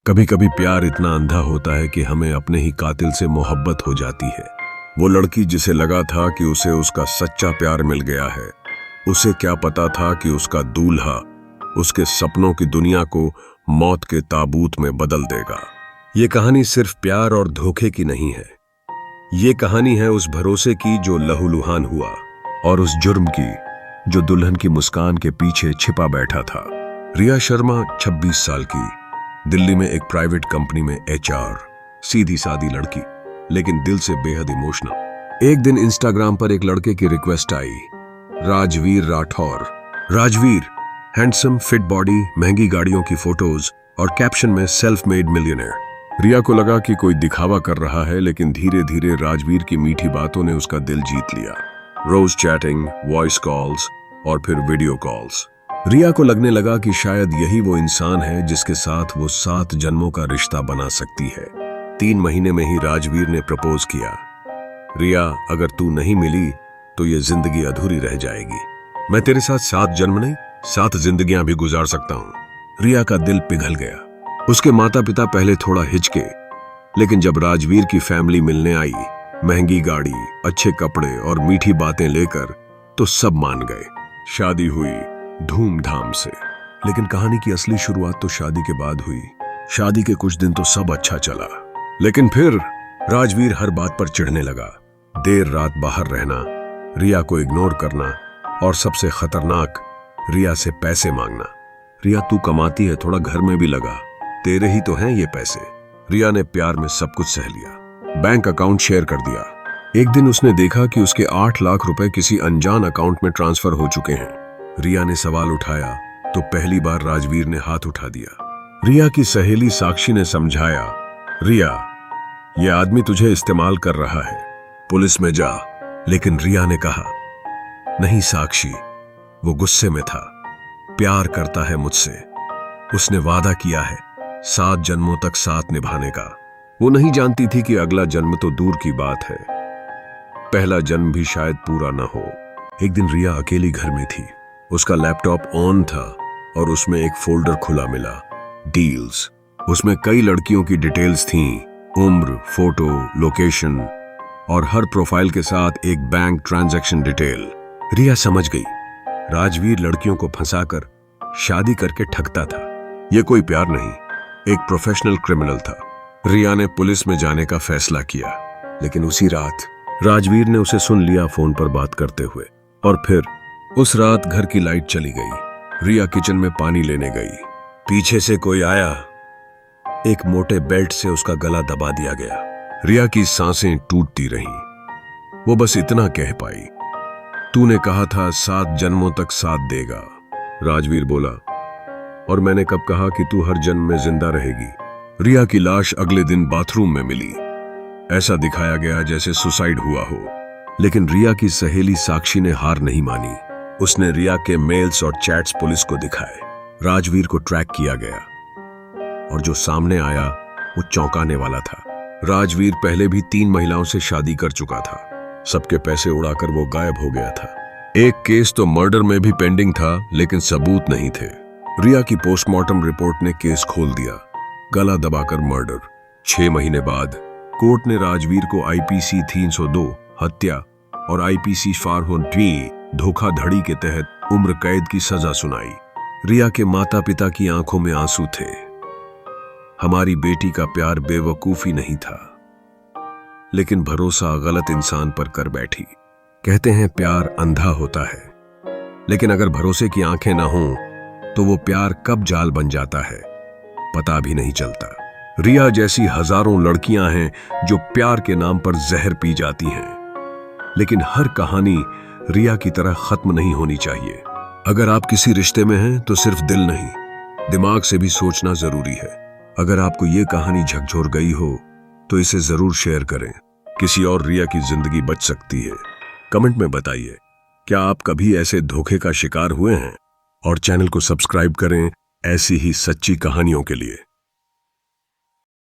कभी कभी प्यार इतना अंधा होता है कि हमें अपने ही कातिल से मोहब्बत हो जाती है। वो लड़की जिसे लगा था कि उसे उसका सच्चा प्यार मिल गया है, उसे क्या पता था कि उसका दूल्हा उसके सपनों की दुनिया को मौत के ताबूत में बदल देगा। ये कहानी सिर्फ प्यार और धोखे की नहीं है। ये कहानी है उस भरोसे की जो लहूलुहान हुआ, और उस जुर्म की जो दुल्हन की मुस्कान के पीछे छिपा बैठा था। रिया शर्मा 26 साल की, दिल्ली में एक प्राइवेट कंपनी में HR, सीधी सादी लड़की, लेकिन दिल से बेहद इमोशनल। एक दिन इंस्टाग्राम पर एक लड़के की रिक्वेस्ट आई, Rajveer Rathore. Rajveer, handsome, fit body, महंगी गाड़ियों की फोटोज और कैप्शन में सेल्फ मेड मिलियनेयर। रिया को लगा कि कोई दिखावा कर रहा है, लेकिन धीरे धीरे राजवीर की मीठी बातों ने उसका दिल जीत लिया। रोज चैटिंग, वॉइस कॉल्स और फिर वीडियो कॉल्स। रिया को लगने लगा कि शायद यही वो इंसान है जिसके साथ वो 7 जन्मों का रिश्ता बना सकती है। 3 महीने में ही राजवीर ने प्रपोज किया। रिया, अगर तू नहीं मिली तो ये जिंदगी अधूरी रह जाएगी। मैं तेरे साथ 7 जन्म नहीं, 7 जिंदगियां भी गुजार सकता हूं। रिया का दिल पिघल गया। उसके माता पिता पहले थोड़ा हिचके, लेकिन जब राजवीर की फैमिली मिलने आई, महंगी गाड़ी, अच्छे कपड़े और मीठी बातें लेकर, तो सब मान गए। शादी हुई धूमधाम से। लेकिन कहानी की असली शुरुआत तो शादी के बाद हुई। शादी के कुछ दिन तो सब अच्छा चला, लेकिन फिर राजवीर हर बात पर चिढ़ने लगा। देर रात बाहर रहना, रिया को इग्नोर करना, और सबसे खतरनाक, रिया से पैसे मांगना। रिया, तू कमाती है, थोड़ा घर में भी लगा, तेरे ही तो हैं ये पैसे। रिया ने प्यार में सब कुछ सह लिया, बैंक अकाउंट शेयर कर दिया। एक दिन उसने देखा कि उसके 8 लाख रुपए किसी अनजान अकाउंट में ट्रांसफर हो चुके हैं। रिया ने सवाल उठाया तो पहली बार राजवीर ने हाथ उठा दिया। रिया की सहेली साक्षी ने समझाया, रिया, ये आदमी तुझे इस्तेमाल कर रहा है, पुलिस में जा। लेकिन रिया ने कहा, नहीं साक्षी, वो गुस्से में था, प्यार करता है मुझसे, उसने वादा किया है 7 जन्मों तक साथ निभाने का। वो नहीं जानती थी कि अगला जन्म तो दूर की बात है, पहला जन्म भी शायद पूरा ना हो। एक दिन रिया अकेली घर में थी। उसका लैपटॉप ऑन था और उसमें एक फोल्डर खुला मिला, डील्स। उसमें कई लड़कियों की डिटेल्स थीं, उम्र, फोटो, लोकेशन, और हर प्रोफाइल के साथ एक बैंक ट्रांजैक्शन डिटेल। रिया समझ गई, राजवीर लड़कियों को फंसाकर शादी करके ठगता था। यह कोई प्यार नहीं, एक प्रोफेशनल क्रिमिनल था। रिया ने पुलिस में जाने का फैसला किया, लेकिन उसी रात राजवीर ने उसे सुन लिया फोन पर बात करते हुए। और फिर उस रात घर की लाइट चली गई। रिया किचन में पानी लेने गई, पीछे से कोई आया, एक मोटे बेल्ट से उसका गला दबा दिया गया। रिया की सांसें टूटती रहीं। वो बस इतना कह पाई, तूने कहा था 7 जन्मों तक साथ देगा। राजवीर बोला, और मैंने कब कहा कि तू हर जन्म में जिंदा रहेगी। रिया की लाश अगले दिन बाथरूम में मिली। ऐसा दिखाया गया जैसे सुसाइड हुआ हो, लेकिन रिया की सहेली साक्षी ने हार नहीं मानी। उसने रिया के मेल्स और चैट्स पुलिस को दिखाए। राजवीर को ट्रैक किया गया, और जो सामने आया वो चौंकाने वाला था। राजवीर पहले भी 3 महिलाओं से शादी कर चुका था। सबके पैसे उड़ाकर वो गायब हो गया था। एक केस तो मर्डर में भी पेंडिंग था, लेकिन सबूत नहीं थे। रिया की पोस्टमार्टम रिपोर्ट ने केस खोल दिया, गला दबाकर मर्डर। 6 महीने बाद कोर्ट ने राजवीर को IPC 302 हत्या और IPC 403 धोखाधड़ी के तहत उम्र कैद की सजा सुनाई। रिया के माता पिता की आंखों में आंसू थे। हमारी बेटी का प्यार बेवकूफी नहीं था, लेकिन भरोसा गलत इंसान पर कर बैठी। कहते हैं प्यार अंधा होता है, लेकिन अगर भरोसे की आंखें ना हों तो वो प्यार कब जाल बन जाता है पता भी नहीं चलता। रिया जैसी हजारों लड़कियां हैं जो प्यार के नाम पर जहर पी जाती हैं, लेकिन हर कहानी रिया की तरह खत्म नहीं होनी चाहिए। अगर आप किसी रिश्ते में हैं तो सिर्फ दिल नहीं, दिमाग से भी सोचना जरूरी है। अगर आपको ये कहानी झकझोर गई हो तो इसे जरूर शेयर करें, किसी और रिया की जिंदगी बच सकती है। कमेंट में बताइए, क्या आप कभी ऐसे धोखे का शिकार हुए हैं? और चैनल को सब्सक्राइब करें ऐसी ही सच्ची कहानियों के लिए।